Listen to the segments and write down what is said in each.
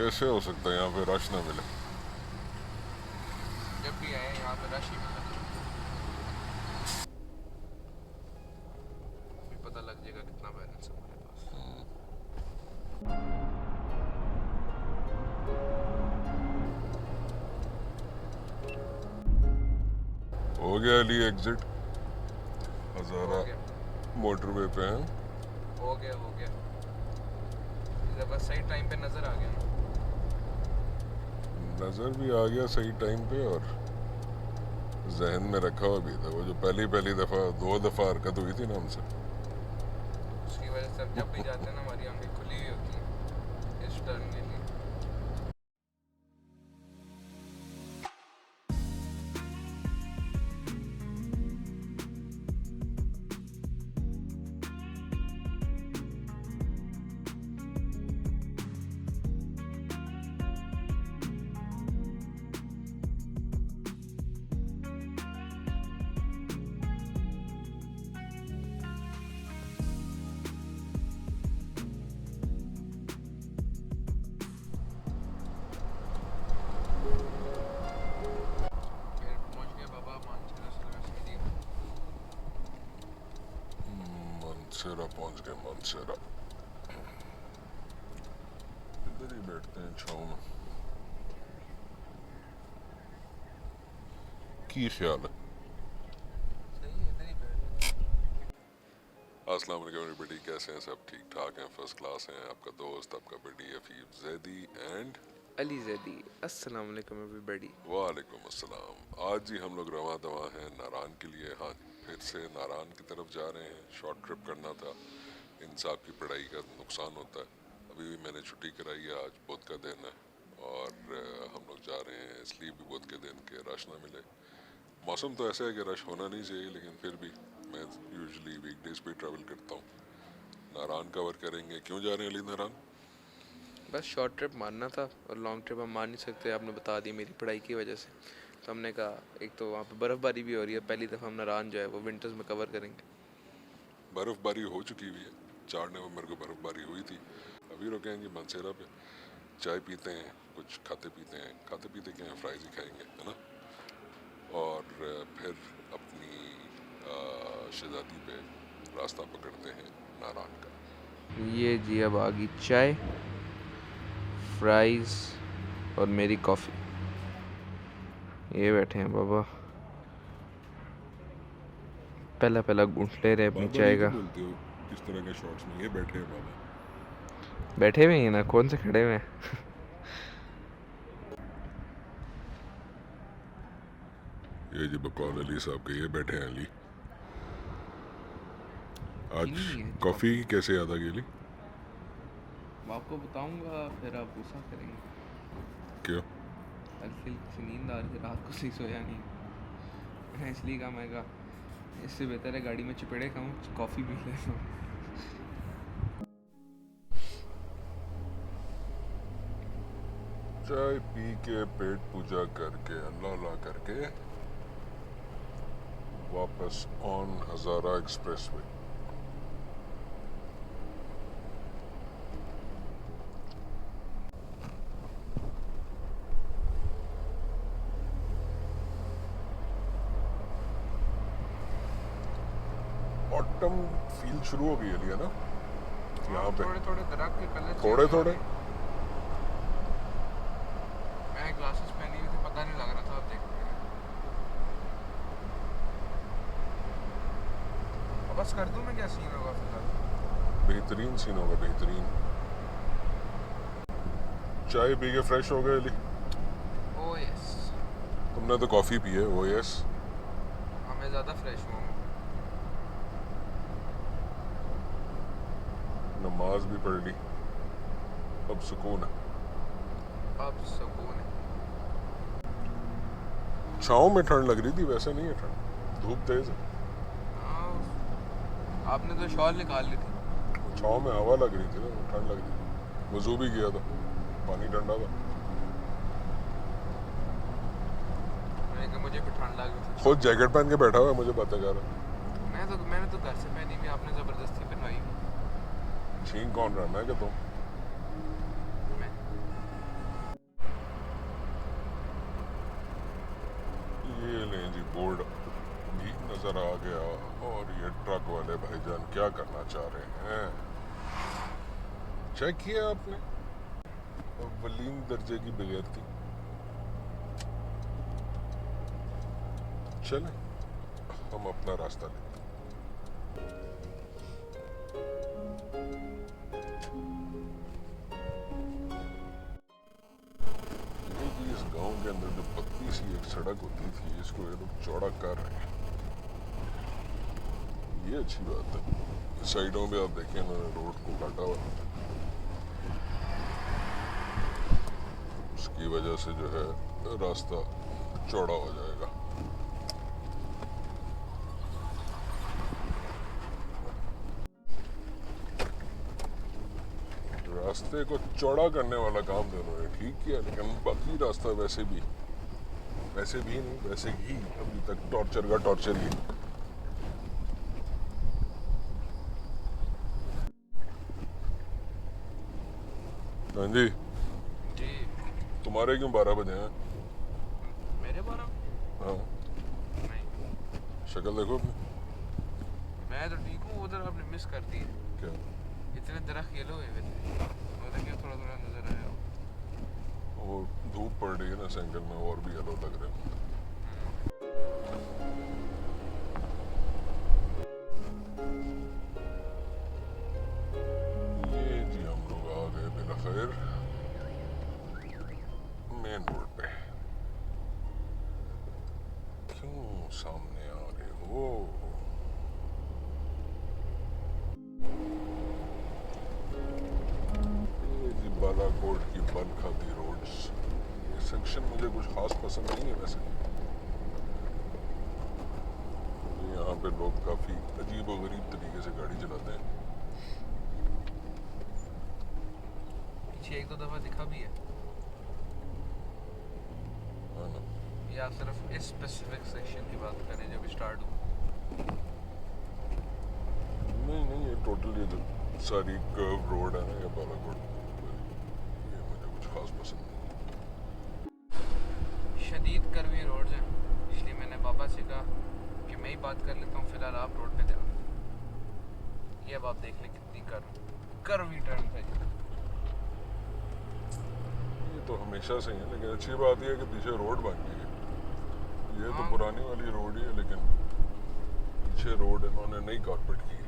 कैसे हो सकता है यहाँ पे रश ना मिले? जब भी आए यहाँ पे रश ही मिला। फिर पता लग जाएगा कितना बैलेंस है हमारे पास। हो गया अली एग्जिट, हो हजारा गया मोटरवे पे हैं। हो गया हो गया। इधर बस सही टाइम पे नजर आ गया ना। नज़र भी आ गया सही टाइम पे, और जहन में रखा हुआ भी था वो जो पहली दफ़ा 2 दफ़ा हरकत हुई थी ना हमसे। उसकी वजह से अब जब भी जाते हैं ना हमारी आंखें खुली हुई होती हैं इस टर्न के लिए। फिर पहुंच गया बाबा मानसरोवर यूनिवर्सिटी। मनसेरा पहुंच गए, मनसेरा। इधर ही बैठते हैं छाँव में। की ख्याल है? सही है इधर ही बैठ। अस्सलाम वालेकुम एवरीबॉडी, कैसे हैं सब? ठीक ठाक हैं, फर्स्ट क्लास हैं। आपका दोस्त, आपका बड़ी हफीज जैदी एंड अली जैदी। अस्सलाम वालेकुम एवरीबॉडी। वालेकुम अस्सलाम। आज ही हम लोग रवा दवा हैं नारान के लिए। हाँ, फिर से नारान की तरफ जा रहे हैं। शॉर्ट ट्रिप करना था। इंसाफ की पढ़ाई का नुकसान होता है। अभी भी मैंने छुट्टी कराई है, आज बुध का दिन है और हम लोग जा रहे हैं इसलिए भी बुध के दिन के रश ना मिले। मौसम तो ऐसा है कि रश होना नहीं चाहिए, लेकिन फिर भी मैं यूजुअली वीकडेज पे ट्रैवल करता हूँ। नारान कवर करेंगे। क्यों जा रहे हैं अली नारान? बस शॉर्ट ट्रिप मारना था और लॉन्ग ट्रिप हम मार नहीं सकते, आपने बता दी मेरी पढ़ाई की वजह से। तो हमने कहा एक तो वहाँ पे बर्फ़बारी भी हो रही है, पहली दफ़ा हम नारान जो है वो विंटर्स में कवर करेंगे। बर्फ़बारी हो चुकी हुई है। 4 नवंबर को बर्फ़बारी हुई थी। अभी रुकेंगे मनसेरा पे, चाय पीते हैं, कुछ खाते पीते हैं। खाते पीते क्या है, फ्राइज ही खाएंगे, है ना। और फिर अपनी शहजादी पे रास्ता पकड़ते हैं नारान का। ये जी अब आ गई चाय, फ्राइज़ और मेरी कॉफ़ी। ये बैठे हैं बाबा, पहला पहला घूंट ले रहे हैं अपनी बार बार चाय ये क्यों का। बोलते हो इस तरह के शॉर्ट्स में? ये बैठे हैं बाबा। बैठे हुए हैं ना, कौन से खड़े हुए हैं। ये जी बकौल अली साहब के, ये बैठे हैं अली। आज चीनी है कॉफ़ी कैसे याद आ गई अली? आपको बताऊंगा फिर आप गुस्सा करेंगे। क्यों? हल्की हल्की नींद आ रही है, रात को सही सोया नहीं। मैंने इसलिए कहा, मैं कहा इससे बेहतर है गाड़ी में चिपड़े खाऊं, कॉफ़ी पी लेता हूँ। चाय पी के, पेट पूजा करके, अल्लाह अल्लाह करके वापस on Hazara expressway. Autumn feel शुरू हो गई है ना यहाँ पे? थोड़े थोड़े दरख्त के कलर थोड़े थोड़े। मैं ग्लासेस पहनी हुई थी, पता नहीं लग रहा था, आप देख रहे हैं। बस कर दूं मैं, क्या सीन होगा फिलहाल? बेहतरीन सीन होगा, बेहतरीन। चाय पी के फ्रेश हो गए अली? Oh yes. तुमने तो कॉफ़ी पी है। ओ यस। हाँ मैं ज़्यादा फ्रेश हुआ हूँ। नमाज भी पढ़ ली, अब सुकून है। अब सुकून है। छाँव में ठंड लग रही थी, वैसे नहीं है ठंड, धूप तेज है। हाँ, आपने तो शॉल निकाल ली थी। छाँव में हवा लग रही थी ना, ठंड लग रही थी। वजू भी किया था, पानी ठंडा था। मैंने कहा मुझे भी ठंड लग रही थी। खुद जैकेट पहन के बैठा हुआ है, मुझे पता जा रहा है। मैंने तो घर से पहनी हुई, आपने ज़बरदस्ती पहनवाई। छींक कौन रहा, मैं क्या तुम? मैं ये लें जी, बोर्ड भी नजर आ गया। और ये ट्रक वाले भाईजान क्या करना चाह रहे हैं, चेक किया आपने? अव्वलीन दर्जे की बेगैरती। चलें, हम अपना रास्ता लेते हैं। ये जी, इस गांव के अंदर जो पतली सी एक सड़क होती थी, इसको ये लोग चौड़ा कर रहे हैं। ये अच्छी बात है। साइडों पे आप देखें, इन्होंने रोड को काटा हुआ है। उसकी वजह से जो है रास्ता चौड़ा हो जाएगा। रास्ते को चौड़ा करने वाला काम दोनों ने ठीक किया, लेकिन बाकी रास्ता वैसे भी नहीं, वैसे ही अभी तक टॉर्चर का टॉर्चर ही। हाँ जी, जी तुम्हारे क्यों 12 बजे हैं? मेरे बारे में हाँ, नहीं, शक्ल देखो अपनी। मैं तो ठीक हूँ। उधर आपने मिस कर दी है। क्या? इतने दरख्त येलो हुए थे, मतलब क्या थोड़ा थोड़ा नजर आया। वो धूप पड़ रही है ना सेंगर में, और भी येलो लग रहे हैं। ये जी, हम लोग आ गए बिलखैर मेन रोड पे। क्यों सामने आ रहे हो? ये जी, बालाकोट की बल खाती रोड्स। ये सेक्शन मुझे कुछ खास पसंद नहीं है वैसे। यहाँ पे लोग काफ़ी अजीब व गरीब तरीके से गाड़ी चलाते हैं। पीछे एक दो दफा दिखा भी है, है ना? या सिर्फ इस स्पेसिफिक सेक्शन की बात करें जब स्टार्ट हो? नहीं, ये टोटल ये जो सारी कर्व रोड है ना, ये बालाकोट, ये मुझे कुछ खास पसंद नहीं। शदीद कर्वी रोड्स हैं, इसलिए मैंने बाबा से कहा कि मैं ही बात कर लेता हूँ, फिलहाल आप रोड पे ध्यान। ये अब आप देख लें कितनी कर्वी टर्न है। ये तो हमेशा से ही है, लेकिन अच्छी बात यह है कि पीछे रोड बन गई है। ये तो हाँ। पुरानी वाली रोड ही है, लेकिन पीछे रोड इन्होंने नई कारपेट की है।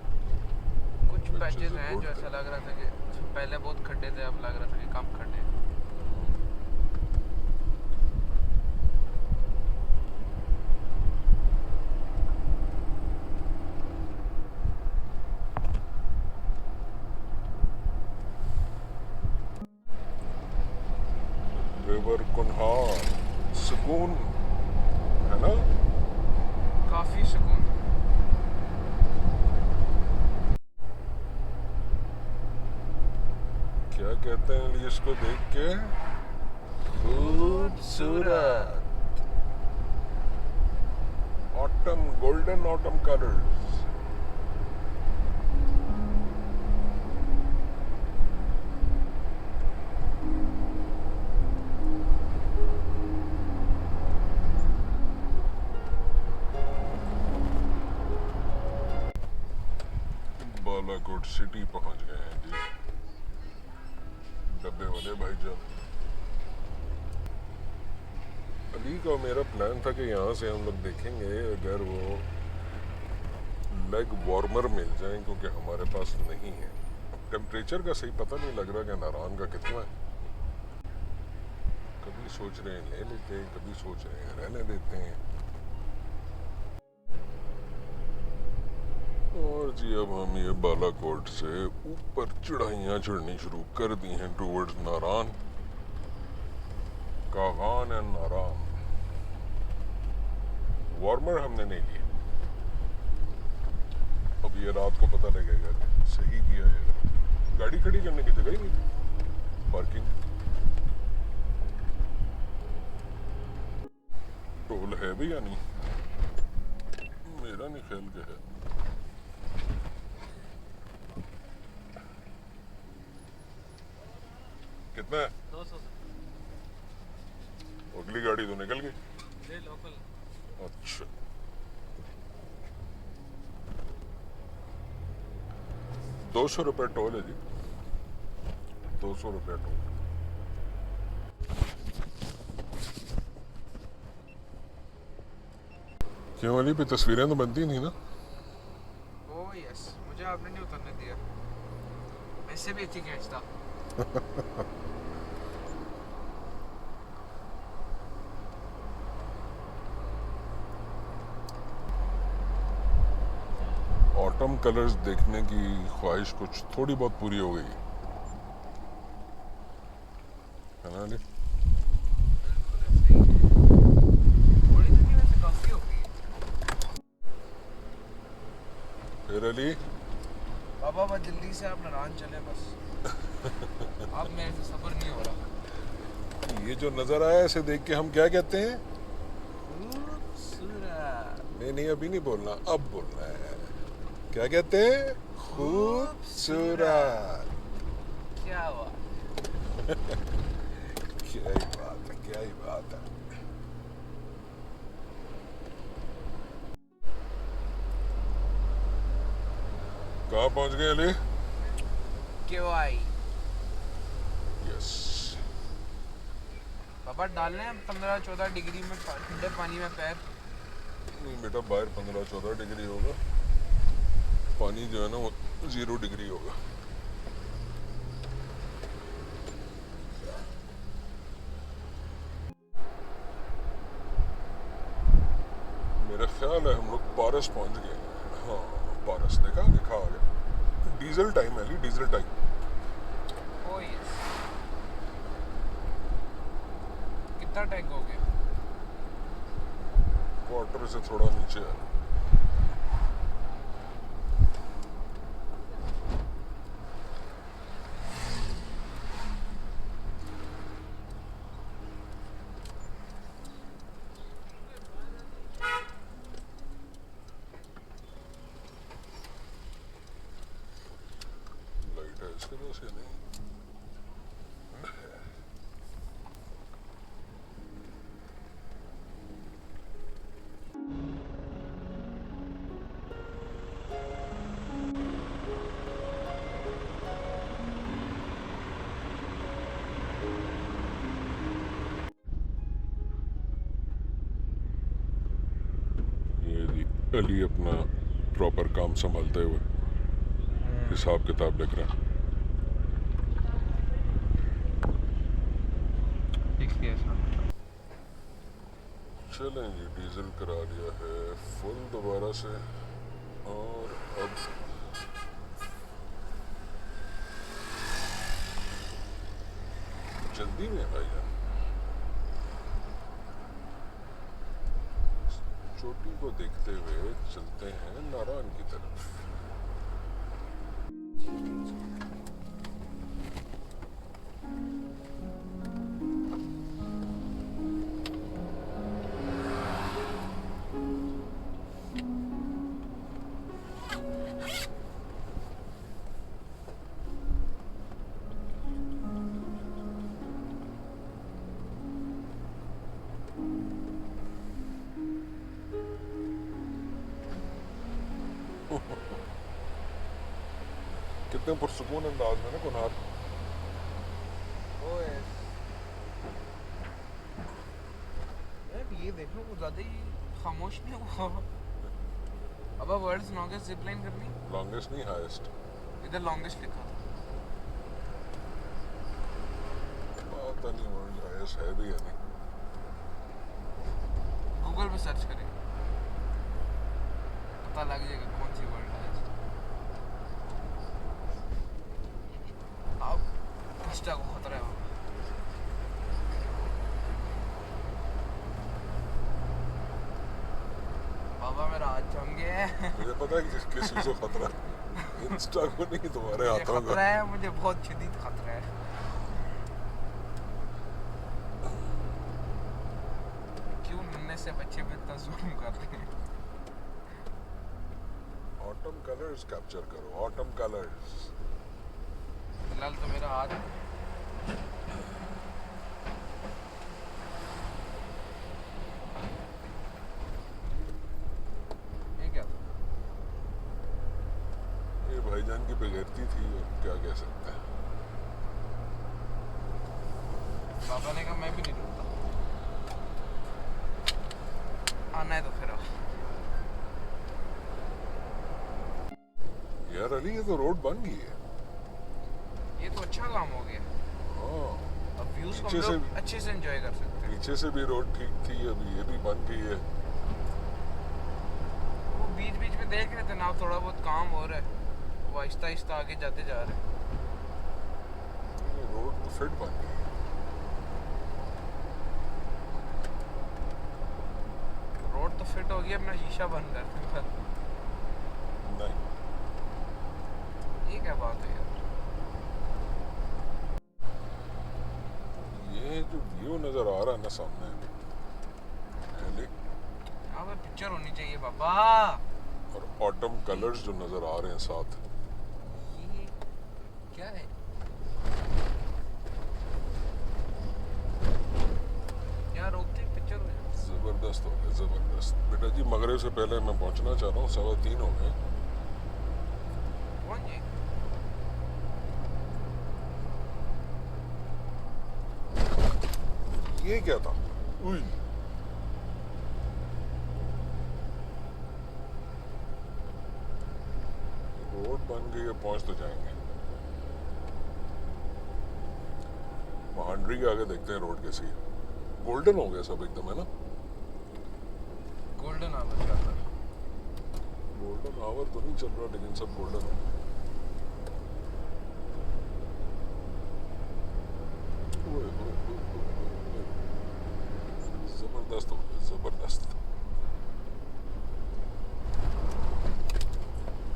कुछ पैचेस हैं जो ऐसा लग रहा था कि पहले बहुत खड्डे थे, अब लग रहा था कि कम खड्डे हैं। रिवर कुन्हार, सुकून है ना? काफी सुकून। क्या कहते हैं इलियस को देख के? खूबसूरत। Autumn, golden autumn colours. Balakot city पहुंच गए हैं जी, डब्बे वाले भाईजान। अली का मेरा प्लान था कि यहाँ से हम लोग देखेंगे अगर वो लेग वार्मर मिल जाए, क्योंकि हमारे पास नहीं है। टेम्परेचर का सही पता नहीं लग रहा कि नारायण का कितना है। कभी सोच रहे हैं ले लेते हैं, कभी सोच रहे हैं रहने देते हैं। और जी, अब हम ये बालाकोट से ऊपर चढ़ाइयाँ चढ़नी शुरू कर दी हैं towards Narayan, Kaghan and Narayan. Warmer हमने नहीं लिया, अब ये रात को पता लगेगा कि सही किया है। गाड़ी खड़ी करने की जगह ही नहीं थी, पार्किंग। टोल है भी या नहीं, मेरा नहीं ख्याल के है। कितना है? 200 अगली गाड़ी तो निकल गई। से लोकल अच्छा, 200 रुपये टोल है जी, 200 रुपये टोल। क्यों वाली पे तस्वीरें तो बनती नहीं ना? ओह यस, मुझे आपने नहीं उतरने दिया, ऐसे भी अच्छी खींचता। ऑटम कलर्स देखने की ख्वाहिश कुछ थोड़ी बहुत पूरी हो गई है ना अली? बिल्कुल ऐसे ही है। थोड़ी तो नहीं, वैसे काफी हो गई है। फिर अली, बाबा बस जल्दी से आप नारायण चले बस। अब मेरे से सब्र नहीं हो रहा। ये जो नजर आया इसे देख के हम क्या कहते हैं? खूबसूरत। नहीं नहीं, अभी नहीं बोलना, अब बोलना है। क्या कहते हैं? खूबसूरत। क्या हुआ? क्या ही बात है, क्या ही बात है। कहाँ पहुंच गए अली? क्यों आई? यस। पापा डालने हैं 15-14 डिग्री में ठंडे पानी में पैर। बेटा बाहर 15-14 डिग्री होगा, पानी जो है ना वो 0 डिग्री होगा। मेरा ख्याल है हम लोग पारस पहुंच गए। हाँ, पारस देखा, लिखा आ गया। डीजल टाइम है Ali, diesel time. Oh yes. कितना टैंक हो गया? क्वार्टर से थोड़ा नीचे है। लाइट है इसके पास या नहीं? ये जी अली अपना प्रॉपर काम संभालते हुए हिसाब किताब लिख रहा है। चलें जी, डीजल करा लिया है फुल दोबारा से, और अब जल्दी में भाई यार, चोटी को देखते हुए चलते हैं नारायण की तरफ। कितने पुरसुकून अंदाज में ना कुनहार। Oh yes. यार ये देखो कुछ ज़्यादा ही खामोश नहीं हुआ। अब वर्ल्ड्स लॉन्गेस्ट जिप लाइन करनी। लॉन्गेस्ट नहीं, हाईएस्ट। इधर लॉन्गेस्ट लिखा था। पता नहीं वर्ल्ड हाईएस्ट है भी या नहीं। गूगल पे सर्च करें, पता लग जाएगा कौन सी वर्ल्ड हाईएस्ट। अब इंस्टा को खतरा है। बाबा मेरा हाथ जम गया है। मुझे पता है कि किस चीज़ को खतरा है। इंस्टा को नहीं, तुम्हारे मुझे हाथों खतरा का। है, मुझे बहुत शदीद खतरा है। क्यों नन्हे से बच्चे पे इतना जुल्म कर रहे हैं? ऑटम कलर्स कैप्चर करो, ऑटम कलर्स। फिलहाल तो मेरा हाथ गिरती थी, और क्या कह सकते हैं। पापा ने कहा मैं भी नहीं रुकता, आना है तो फिर आओ। यार अली, ये तो रोड बन गई है। ये तो अच्छा काम हो गया, हाँ, अब व्यूज को पीछे हम से लोग अच्छे से एंजॉय कर सकते हैं। पीछे से भी रोड ठीक थी, अभी ये भी बन गई है। वो बीच बीच में देख रहे थे ना, थोड़ा बहुत काम हो रहा है, वो आहिस्ता आहिस्ता आगे जाते जा रहे हैं। ये रोड तो फिट बन गई है। रोड तो फिट हो गया, अपना शीशा बंद कर दूंगा। नहीं, ये क्या बात है यार। ये जो व्यू नजर आ रहा है ना सामने, अली, यहाँ पे पिक्चर होनी चाहिए बाबा। और ऑटम कलर्स जो नजर आ रहे हैं साथ, ये क्या है? यहाँ रोकते पिक्चर हो जाए। जबरदस्त हो गया, जबरदस्त। बेटा जी, मगरिब से पहले मैं पहुंचना चाह रहा हूँ, 3:15 हो गए। कौन जी? ये क्या था? उई, रोड बन गई है, पहुंच तो जाएंगे। महांडरी के आगे देखते हैं रोड कैसी है। गोल्डन हो गया सब एकदम, है ना? गोल्डन आवर चल रहा है। गोल्डन आवर तो नहीं चल रहा, लेकिन सब गोल्डन हो गया। ओए, ओए, ओए, ओए, ओए। जबरदस्त हो गया, जबरदस्त।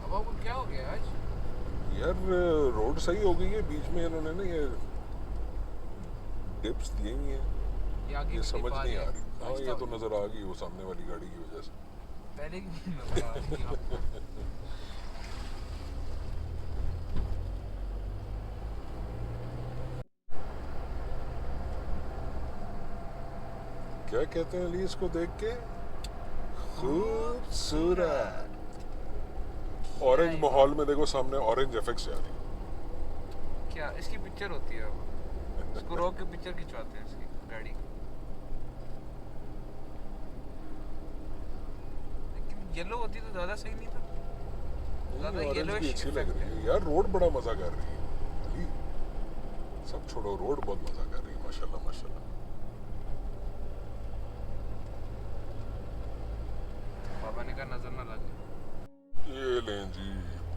अब आपको क्या हो गया आज? यार रोड सही हो गई है, बीच में इन्होंने ना ये डिप्स दिए हुई हैं, ये आगे ये की समझ दीवार नहीं है, आ रही। हाँ, आहिस्ता ये तो हो गया। नजर आ गई वो सामने वाली गाड़ी की वजह से। पहले की नहीं नजर आ रही थी आपको। क्या कहते हैं अली इसको देख के? खूबसूरत। ऑरेंज ही माहौल में देखो, सामने ऑरेंज एफेक्ट्स आ रही। क्या इसकी पिक्चर होती है? अब इसको रोक के पिक्चर खिंचवाते हैं इसकी गाड़ी की। लेकिन येलो होती तो ज्यादा सही नहीं था? ज्यादा ऑरेंज येलोइश भी अच्छी लग इफेक्ट रही है यार। रोड बड़ा मजा कर रही है अली, सब छोड़ो, रोड बहुत मजा कर रही है, माशाल्लाह माशाल्लाह। बाबा ने कहा नजर ना लगे। ये लें जी,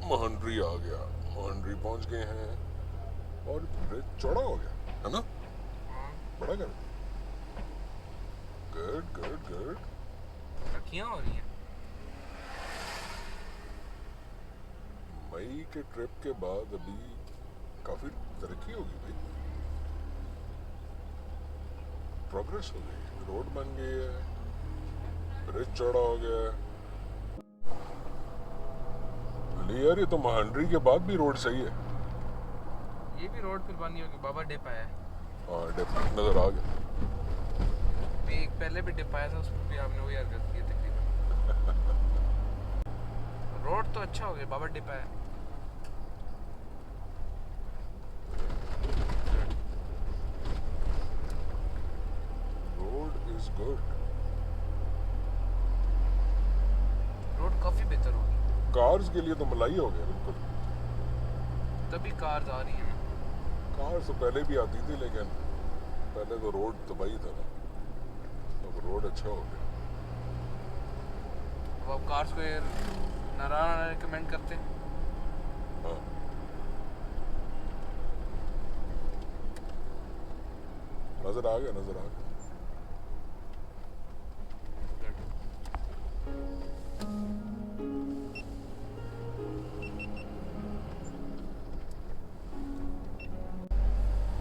महांडरी आ गया, महांडरी पहुंच गए हैं, और ब्रिज चौड़ा हो गया, है ना? हाँ, बड़ा कर, गुड गुड गुड। तरक्कियां हो रही हैं। मई के ट्रिप के बाद अभी काफी तरक्की होगी भाई, प्रोग्रेस हो गई, रोड बन गई है, ब्रिज चौड़ा हो गया है। अली यार, ये तो महांडरी के बाद भी रोड सही है। ये भी रोड फिर बनी होगी, बाबा डिप आया है। हाँ, डेफिनेट नजर आ गया। भी एक पहले भी डिप आया था, उसमें भी आपने वही हरकत की तकरीबन। रोड तो अच्छा हो गया, बाबा डिप आया। Road is good. रोड काफी बेहतर होगी, कार्स के लिए तो मलाई हो गया बिल्कुल। तभी कार्स आ रही हैं। कार तो पहले भी आती थी, लेकिन पहले तो रोड तबाही था ना, अब रोड अच्छा हो गया। अब आप कार्स को नारायण रिकमेंड करते हैं? हाँ, नजर आ गया, नजर आ गया।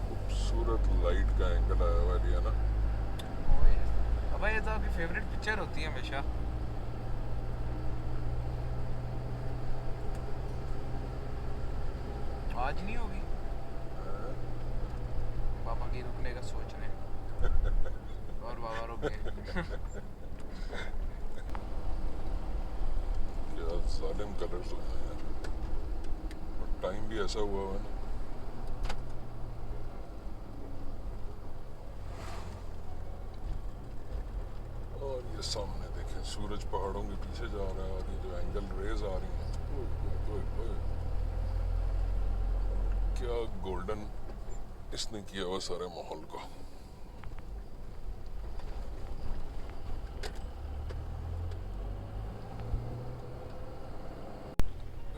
खूबसूरत लाइट का एंगल आया हुआ है ना। अब ये तो आपकी फेवरेट पिक्चर होती है हमेशा। आज नहीं होगी? पापा की रुकने का सोच रहे हैं और बाबा रुक गए। क्या जालिम कलर्स हो गए यार, और टाइम भी ऐसा हुआ है ना। और ये सामने देखें सूरज पहाड़ों के पीछे जा रहा है और ये जो एंगल रेज आ रही हैं, ओए, ओए, ओए। क्या गोल्डन इसने किया हुआ सारे माहौल को।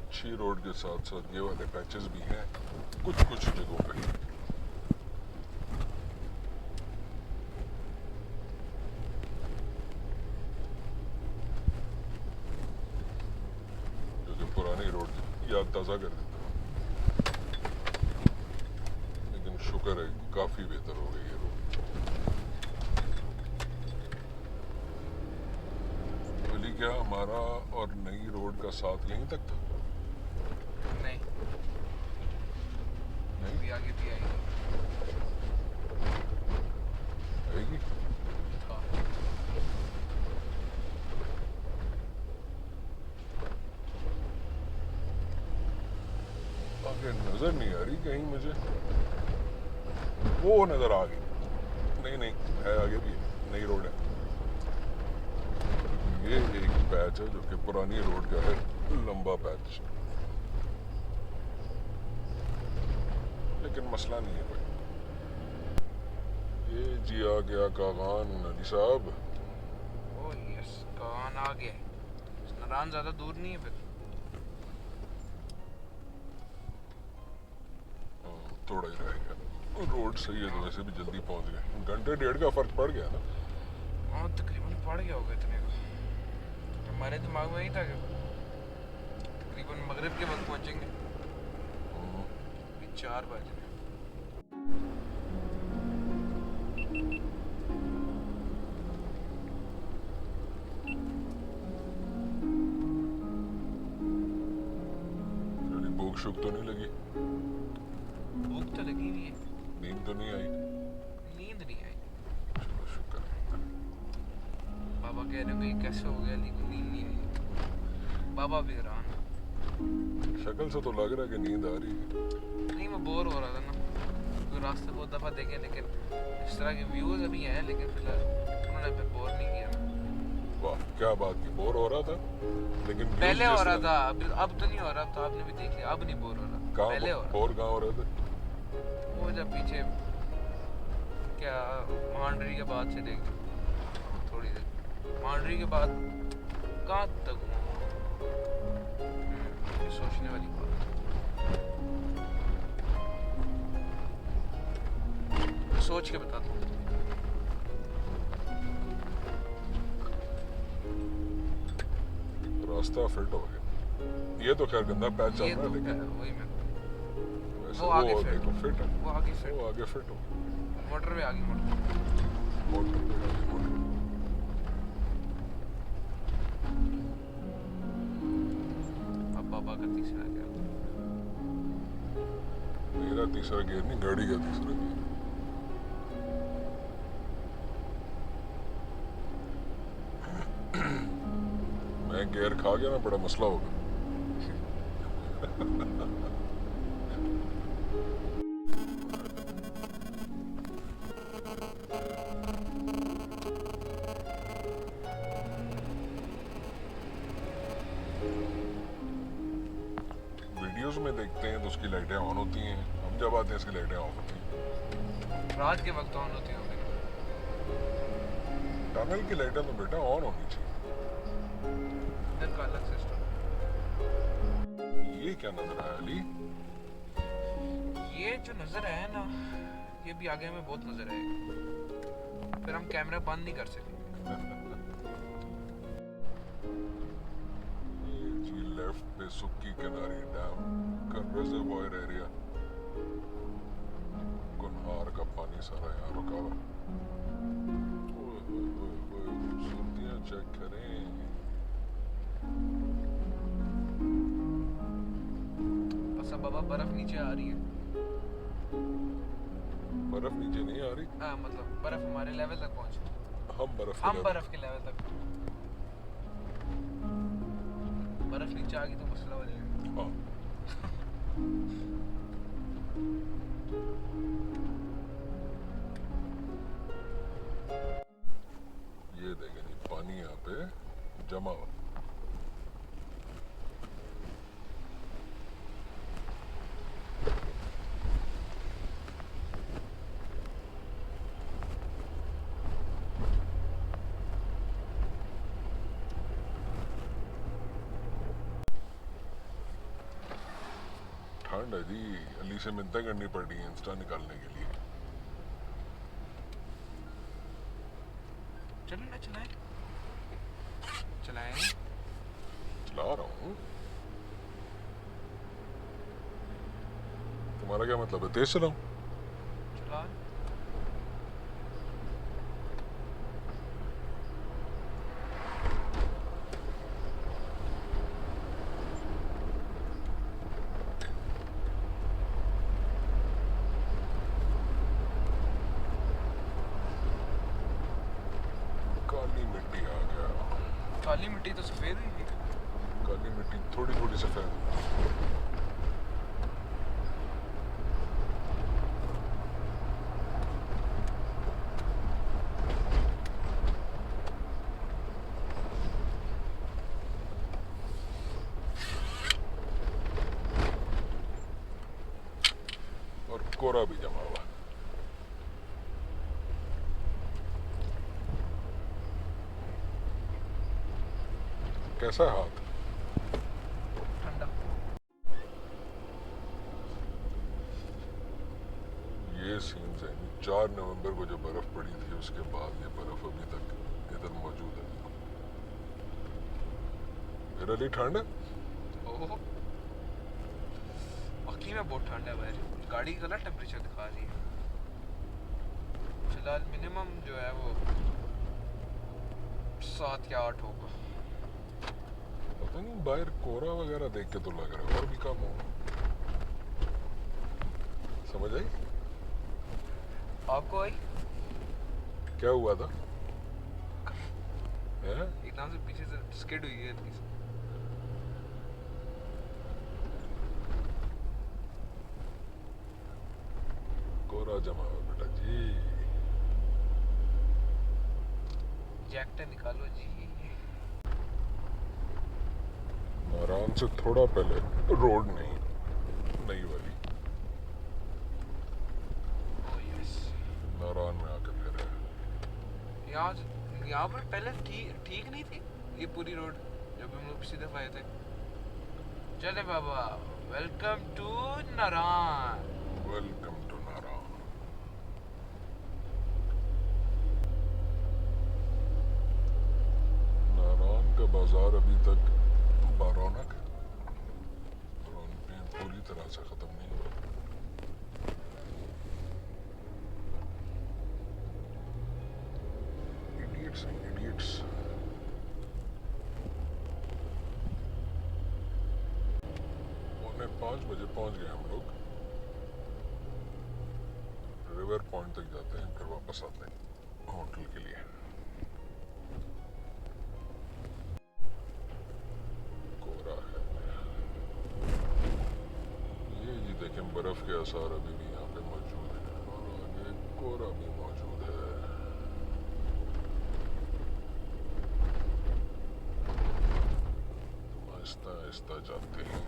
अच्छी रोड के साथ साथ ये वाले पैचेस भी हैं कुछ कुछ जगहों पे। जो कि पुरानी रोड की याद ताज़ा कर देता है। लेकिन शुक्र है काफ़ी बेहतर हो गई ये रोड। बोली क्या हमारा और नई रोड का साथ यहीं तक था? नहीं, नहीं अभी आगे भी आएगी। आएगी। हाँ, आगे नजर नहीं आ रही कहीं मुझे। वो नजर आ गई। नहीं नहीं है, आगे भी है, नई रोड है। ये एक पैच है जो कि पुरानी रोड का है, लंबा पैच। लेकिन मसला नहीं है कोई। ये जी आ गया कागान अली साहब। ओ यस, कान आ गया। नारायण ज़्यादा दूर नहीं है फिर। थोड़ा ही रह गया। रोड सही है तो वैसे भी जल्दी पहुंच गए। घंटे डेढ़ का फर्क पड़ गया ना। हाँ, तकरीबन पड़ गया होगा इतने का। हमारे दिमाग में ही था कि तकरीबन मगरिब के वक्त पहुंचेंगे। अभी 4 बज रहे हैं। चलिए भूख शुक तो नहीं लगी? भूख तो लगी हुई है, नींद तो नहीं आई? नींद नहीं आई। चलो शुक्र है। बाबा कह रहे भाई कैसे हो गया, लेकिन नींद नहीं आई। बाबा भी हैरान। शक्ल से तो लग रहा है कि नींद आ रही है। नहीं, मैं बोर हो रहा था ना, क्योंकि रास्ते बहुत दफ़ा देखे, लेकिन इस तरह के व्यूज़ अभी हैं, लेकिन फिलहाल उन्होंने फिर बोर नहीं किया। वाह क्या बात की, बोर हो रहा था लेकिन views पहले हो जिस रहा तरह- था, अब तो नहीं हो रहा था, आपने भी देख लिया, अब नहीं बोर हो रहा। कहाँ पहले हो रहा बोर कहाँ हो रहे थे? वो जब पीछे क्या मांडरी के बाद से देख थोड़ी देर, मांडरी के बाद कहाँ तक हूँ, ये सोचने वाली बात। सोच के बताता हूँ। रास्ता फिट हो गया। ये तो खैर गंदा पैच चल ये रहा तो है लेकिन वही मैं, वैसे वो आगे वो फिट देखो फिट है। वो आगे फिट, वो आगे फिट हो गया। मोटर पे आगे मोटर। मोटर पे आगे मोटर। अब बाबा का तीसरा क्या? मेरा तीसरा गियर नहीं, गाड़ी का तीसरा गियर। मैं गियर खा गया ना, बड़ा मसला होगा। वीडियोस में देखते हैं तो उसकी लाइटें ऑन होती हैं, हम जब आते हैं इसकी लाइटें ऑफ होती हैं। रात के वक्त ऑन होती होगी। टनल की लाइटें तो बेटा ऑन होनी चाहिए। इधर का अलग सिस्टम। ये क्या नजर आया अली? ये जो नजर आया ना, ये भी आगे हमें बहुत नजर आएगा, फिर हम कैमरा बंद नहीं कर सकेंगे। ये जी लेफ्ट पे सुक्की किनारी डैम का रिजर्वायर एरिया, कुनहार का पानी सारा यहाँ रुका हुआ। ओए ओए ओए ओए, खूबसूरतियाँ चेक करें। बस अब बाबा बर्फ नीचे आ रही है। बर्फ नीचे नहीं आ रही, हाँ, मतलब बर्फ हमारे लेवल तक पहुंची। हम बर्फ हम बर्फ के लेवल तक। बर्फ नीचे आ गई तो मसला हो जाएगा। हाँ ये देखें जी, पानी यहाँ पे जमा हुआ। ठंड है जी, अली से मिन्नतें करनी पड़ रही हैं इंस्टा निकालने के लिए। चलो ना चलाएं, चलाएं। चला रहा हूँ। तुम्हारा क्या मतलब है, तेज चलाऊं? चला। काली मिट्टी आ गया। काली मिट्टी तो सफेद हुई थी। काली मिट्टी थोड़ी थोड़ी सफेद। और कोरा भी जमा हुआ। कैसा है हाथ? ठंडा। ये सीन्स है 4 नवंबर को जो बर्फ पड़ी थी, उसके बाद ये बर्फ अभी तक इधर मौजूद है। फिर अली ठंड है? ओह, वाकई में बहुत ठंड है भाई। गाड़ी गलत टेम्परेचर दिखा रही है। फिलहाल मिनिमम जो है वो 7 या 8 होगा। पता नहीं, बाहर कोरा वगैरह देख के तो लग रहा है और भी कम होगा। समझ आई? आपको आई? क्या हुआ था? हैं? एकदम से पीछे से स्किड हुई है हल्की सी। कोरा जमा हुआ बेटा जी। जैकेट निकालो जी। नारायण से थोड़ा पहले रोड नहीं, नई वाली ओह यस। नारायण में आके फिर है। यहाँ पर पहले ठीक नहीं थी ये पूरी रोड जब हम लोग पिछली दफा आए थे। चले बाबा, welcome to Narayan. Welcome to Narayan. Narayan का बाजार अभी तक बारौनक है, रौनकें पूरी तरह से खत्म नहीं हुई। इडियट्स हैं इडियट्स। पौने 5 बजे पहुंच गए हम लोग। रिवर पॉइंट तक जाते हैं, फिर वापस आते हैं होटल के लिए। कोरा है ये जी, देखें बर्फ के आसार अभी भी यहाँ पे मौजूद है और आगे कोरा भी मौजूद है। आहिस्ता आहिस्ता जाते हैं।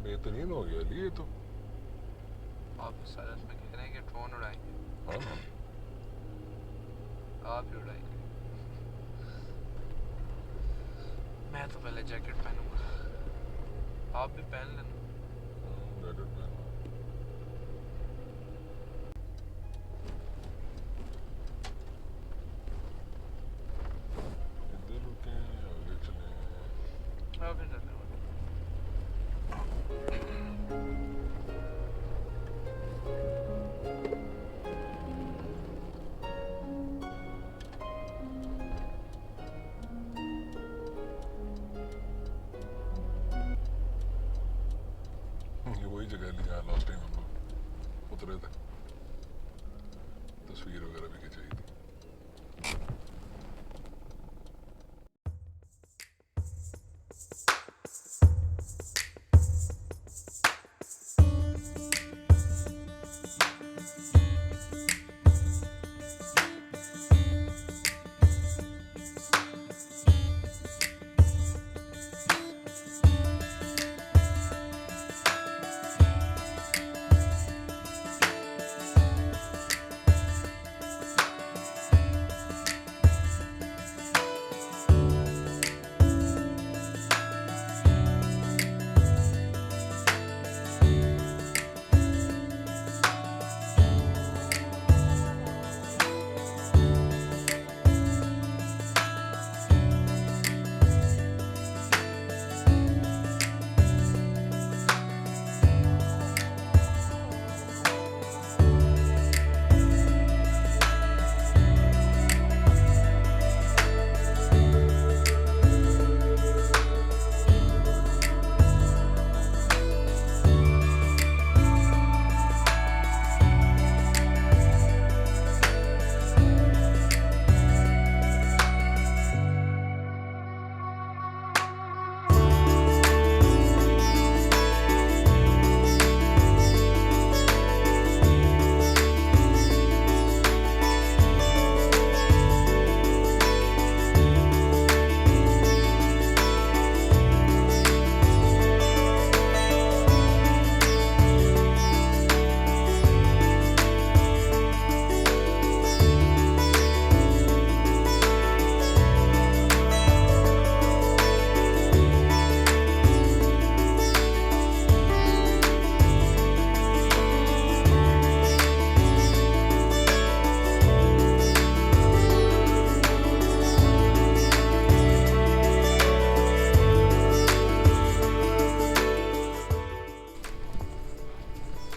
बेहतरीन हो गया लिए तो। आप सरस में कह रहे हैं कि ड्रोन उड़ाएंगे। हाँ ना, आप ही उड़ाएंगे। मैं तो पहले जैकेट पहनूंगा, आप भी पहन लेना। गैजेट पहनना। इधर रुके, आगे चले। आप भी चलते हो। वही जगह ली जहाँ लास्ट टाइम हम लोग उतरे थे, तस्वीर वगैरह भी खिंचाई थी।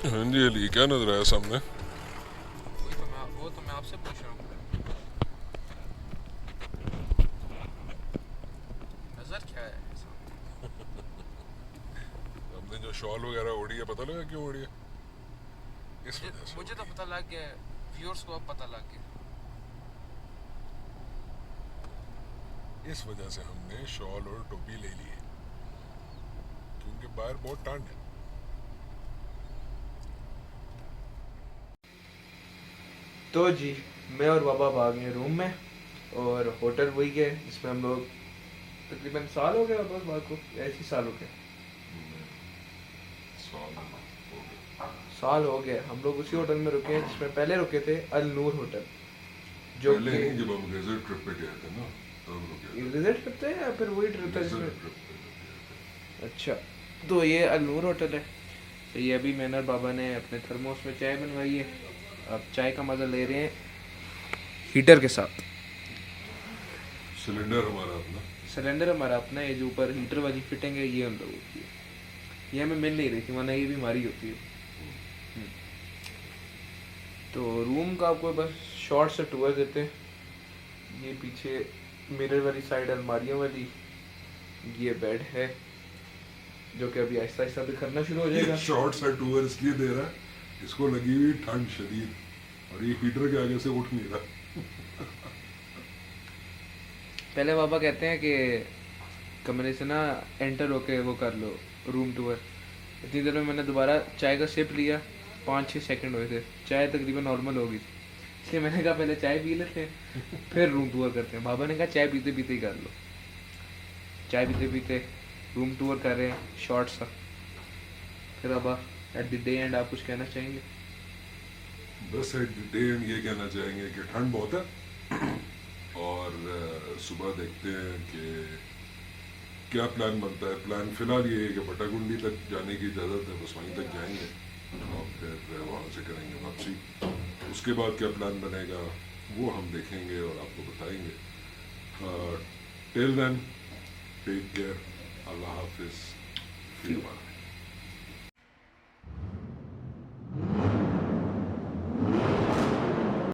हाँ जी अली, क्या नजर आया सामने? वो तो मैं आपसे पूछ रहा हूँ। नजर क्या है सामने? हमने जो शॉल वगैरह ओढ़ी है, पता लगा क्यों ओढ़ी है? इस वजह से मुझे तो ओढ़ी है। पता लग गया, व्यूअर्स को अब पता लग गया। इस वजह से हमने शॉल और टोपी ले ली है, क्योंकि बाहर बहुत ठंड है। तो जी मैं और बाबा आ गए रूम में, और होटल वही है जिसमें हम लोग तकरीबन साल हो गया बस बात को, ऐसी साल हो गया, साल हो गया हम लोग उसी होटल में रुके हैं जिसमें पहले रुके थे, अल नूर होटल, जो पहले कि नहीं, जब हम रिजल्ट ट्रिप पे गए थे ना, तब रुके थे। रिजल्ट ट्रिप थे या फिर वही ट्रिप था जिसमें? रिजल्ट ट्रिप पे रुके थे। अच्छा, तो ये अल नूर होटल है। तो ये अभी मैंने और बाबा ने अपने थर्मोस में चाय बनवाई है, अब चाय का मज़ा ले रहे हैं हीटर के साथ। सिलेंडर हमारा अपना, सिलेंडर हमारा अपना है, जो ऊपर हीटर वाली फिटिंग है ये हम लोगों की है, ये हमें मिल नहीं रही थी, वरना ये भी हमारी होती है। तो रूम का आपको बस शॉर्ट से टूर देते हैं। ये पीछे मिरर वाली साइड अलमारियों वाली ये बेड है, जो कि अभी आहिस्ता आहिस्ता बिखरना शुरू हो जाएगा। शॉर्ट सा टूर इसलिए दे रहा है, इसको लगी हुई ठंड शदीद, और ये हीटर के आगे से उठ नहीं रहा। पहले बाबा कहते हैं कि कमरे से ना एंटर होके वो कर लो रूम टूर। इतनी देर में मैंने दोबारा चाय का सिप लिया, 5-6 सेकंड हुए थे, चाय तकरीबन नॉर्मल हो गई थी, इसलिए मैंने कहा पहले चाय पी लेते हैं फिर रूम टूर करते हैं। बाबा ने कहा चाय पीते पीते ही कर लो। चाय पीते पीते रूम टूर कर रहे हैं शॉर्ट सा। फिर बाबा एट द डे एंड आप कुछ कहना चाहेंगे? बस एट द डे एंड ये कहना चाहेंगे कि ठंड बहुत है, और सुबह देखते हैं कि क्या प्लान बनता है। प्लान फिलहाल ये है कि बटागुंडी तक जाने की इजाज़त है, बस वहीं तक जाएंगे और फिर वहाँ से करेंगे वापसी। उसके बाद क्या प्लान बनेगा वो हम देखेंगे और आपको बताएंगे। टिल देन टेक केयर, अल्लाह हाफिज़, फी अमान।